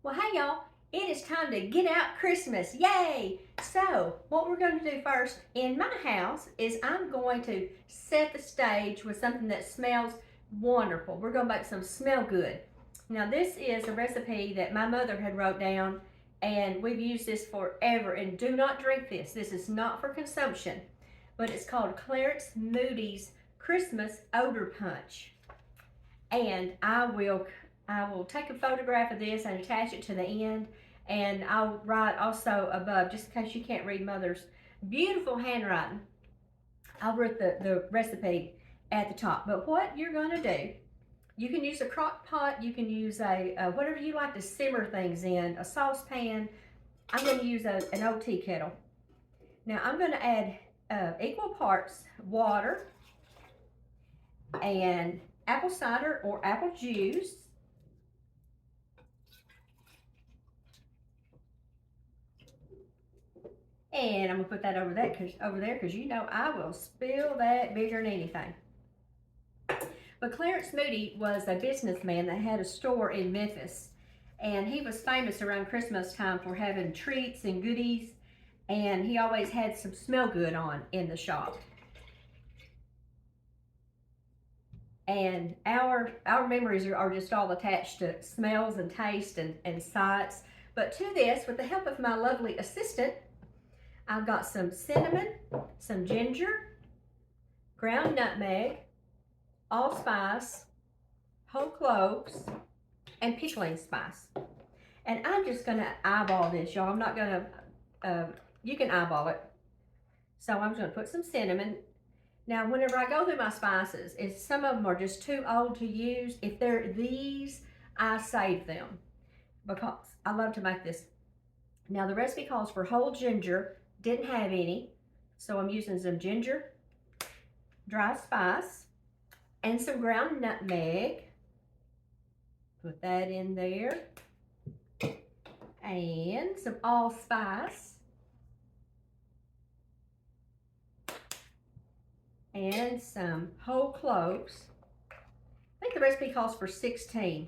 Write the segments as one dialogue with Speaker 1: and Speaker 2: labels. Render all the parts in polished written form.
Speaker 1: Well, hey y'all, it is time to get out Christmas, yay! So, what we're going to do first in my house is I'm going to set the stage with something that smells wonderful. We're going to make some smell good. Now, this is a recipe that my mother had wrote down, and we've used this forever, and do not drink this. This is not for consumption, but it's called Clarence Moody's Christmas Odor Punch. And I will take a photograph of this and attach it to the end, and I'll write also above, just in case you can't read Mother's beautiful handwriting, I'll write the recipe at the top. But what you're going to do, you can use a crock pot, you can use a whatever you like to simmer things in, a saucepan. I'm going to use an old tea kettle. Now I'm going to add equal parts water and apple cider or apple juice. And I'm gonna put that over there because you know I will spill that bigger than anything. But Clarence Moody was a businessman that had a store in Memphis, and he was famous around Christmas time for having treats and goodies, and he always had some smell good on in the shop. And our memories are just all attached to smells and taste and sights. But to this, with the help of my lovely assistant, I've got some cinnamon, some ginger, ground nutmeg, allspice, whole cloves, and pickling spice. And I'm just gonna eyeball this, y'all. I'm not gonna, you can eyeball it. So I'm just gonna put some cinnamon. Now, whenever I go through my spices, if some of them are just too old to use, if they're these, I save them because I love to make this. Now, the recipe calls for whole ginger. Didn't have any, so I'm using some ginger, dry spice, and some ground nutmeg. Put that in there. And some allspice. And some whole cloves. I think the recipe calls for 16.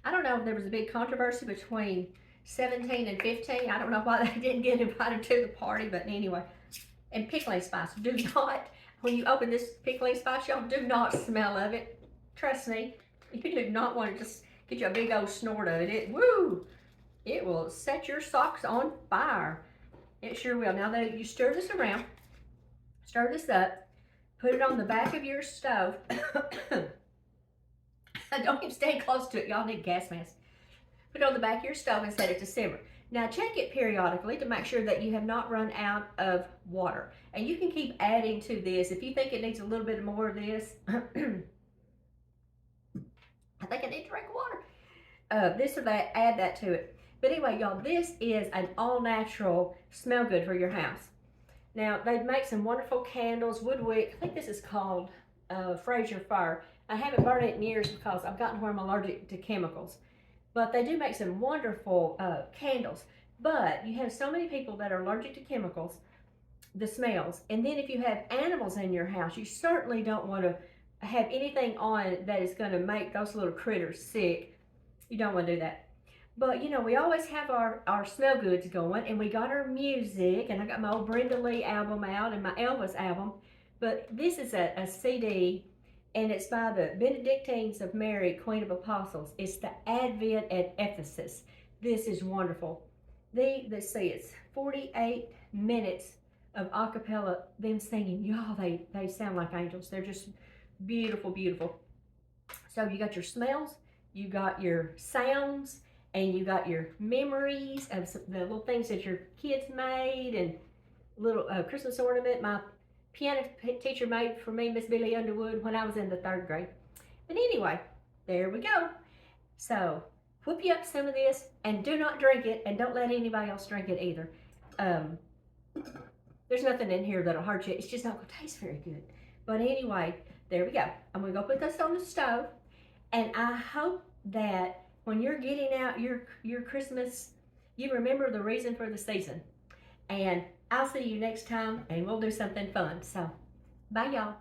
Speaker 1: I don't know if there was a big controversy between 17 and 15. I don't know why they didn't get invited to the party, but anyway. And pickling spice. Do not, when you open this pickling spice, y'all, do not smell of it. Trust me, you do not want to just get you a big old snort of it. It will set your socks on fire. It sure will. Now that you stir this around, stir this up, put it on the back of your stove. Don't even stand close to it. Y'all need gas masks. Put it on the back of your stove and set it to simmer. Now check it periodically to make sure that you have not run out of water. And you can keep adding to this. If you think it needs a little bit more of this, I think I need to drink water. This or that, add that to it. But anyway, y'all, this is an all-natural smell good for your house. Now, they make some wonderful candles, wood wick. I think this is called Fraser Fire. I haven't burned it in years because I've gotten where I'm allergic to chemicals. But they do make some wonderful candles. But you have so many people that are allergic to chemicals, the smells. And then if you have animals in your house, you certainly don't want to have anything on that is going to make those little critters sick. You don't want to do that. But, you know, we always have our smell goods going, and we got our music, and I got my old Brenda Lee album out and my Elvis album. But this is a CD, and it's by the Benedictines of Mary, Queen of Apostles. It's the Advent at Ephesus. This is wonderful. Let's see, it's 48 minutes of a cappella, them singing. Y'all, they sound like angels. They're just beautiful, beautiful. So you got your smells, you got your sounds, and you got your memories of the little things that your kids made, and little Christmas ornament my piano teacher made for me, Miss Billy Underwood, when I was in the 3rd grade. But anyway, there we go. So whip you up some of this, and do not drink it, and don't let anybody else drink it either. There's nothing in here that'll hurt you. It's just not going to taste very good. But anyway, there we go. I'm going to go put this on the stove, and I hope that when you're getting out your Christmas, you remember the reason for the season. And I'll see you next time, and we'll do something fun. So, bye, y'all.